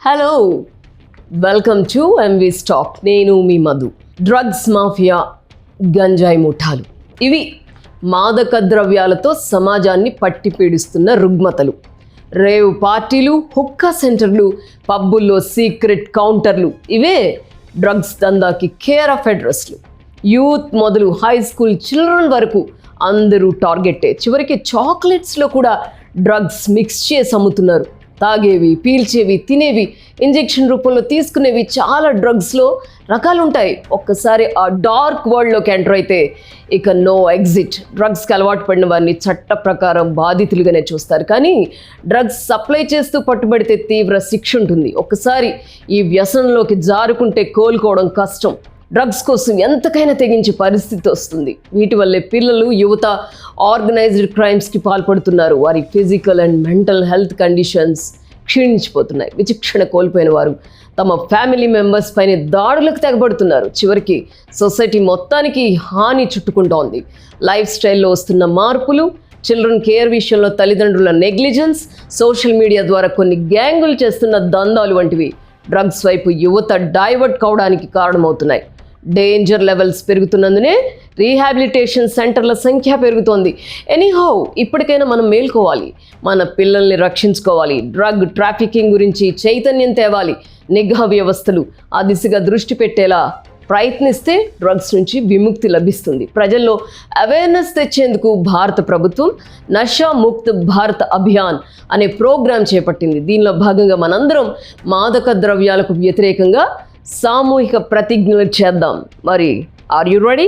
Hello, welcome to MV stock. నేను మీ Madhu. Drugs mafia, గంజాయి ముఠాలు, ఇవి మాదక ద్రవ్యాలతో సమాజాన్ని పట్టి పీడిస్తున్న రుగ్మతలు. రేవ్ పార్టీలు, హుక్కా సెంటర్లు, పబ్బుల్లో సీక్రెట్ కౌంటర్లు, ఇవే డ్రగ్స్ దందాకి కేర్ ఆఫ్ అడ్రస్లు. యూత్ మొదలు హై స్కూల్ చిల్డ్రన్ వరకు అందరూ టార్గెట్టే. చివరికి చాక్లెట్స్లో కూడా డ్రగ్స్ మిక్స్ చేసి అమ్ముతున్నారు. తాగేవి, పీల్చేవి, తినేవి, ఇంజెక్షన్ రూపంలో తీసుకునేవి, చాలా డ్రగ్స్లో రకాలు ఉంటాయి. ఒక్కసారి ఆ డార్క్ వరల్డ్లోకి ఎంటర్ అయితే ఇక నో ఎగ్జిట్. డ్రగ్స్కి అలవాటు పడిన వారిని చట్ట ప్రకారం బాధితులుగానే చూస్తారు. కానీ డ్రగ్స్ సప్లై చేస్తూ పట్టుబడితే తీవ్ర శిక్ష ఉంటుంది. ఒక్కసారి ఈ వ్యసనంలోకి జారుకుంటే కోలుకోవడం కష్టం. డ్రగ్స్ కోసం ఎంతకైనా తెగించే పరిస్థితి వస్తుంది. వీటి వల్లే పిల్లలు, యువత ఆర్గనైజ్డ్ క్రైమ్స్కి పాల్పడుతున్నారు. వారి physical and mental health conditions క్షీణించిపోతున్నాయి. విచక్షణ కోల్పోయిన వారు తమ ఫ్యామిలీ మెంబర్స్ పైన దాడులకు తెగబడుతున్నారు. చివరికి సొసైటీ మొత్తానికి హాని చుట్టుకుంటోంది. లైఫ్ స్టైల్లో వస్తున్న మార్పులు, చిల్డ్రన్ కేర్ విషయంలో తల్లిదండ్రుల నెగ్లిజెన్స్, సోషల్ మీడియా ద్వారా కొన్ని గ్యాంగులు చేస్తున్న దందాలు వంటివి డ్రగ్స్ వైపు యువత డైవర్ట్ కావడానికి కారణమవుతున్నాయి. డేంజర్ లెవెల్స్ పెరుగుతున్నందునే రీహాబిలిటేషన్ సెంటర్ల సంఖ్య పెరుగుతోంది. ఎనీహౌ, ఇప్పటికైనా మనం మేల్కోవాలి, మన పిల్లల్ని రక్షించుకోవాలి. డ్రగ్ ట్రాఫికింగ్ గురించి చైతన్యం తేవాలి. నిఘా వ్యవస్థలు ఆ దిశగా దృష్టి పెట్టేలా ప్రయత్నిస్తే డ్రగ్స్ నుంచి విముక్తి లభిస్తుంది. ప్రజల్లో అవేర్నెస్ తెచ్చేందుకు భారత ప్రభుత్వం నషా ముక్త్ భారత్ అభియాన్ అనే ప్రోగ్రాం చేపట్టింది. దీనిలో భాగంగా మనందరం మాదక ద్రవ్యాలకు వ్యతిరేకంగా సామూహిక ప్రతిజ్ఞలు చేద్దాం. మరి ఆర్ యు రెడీ?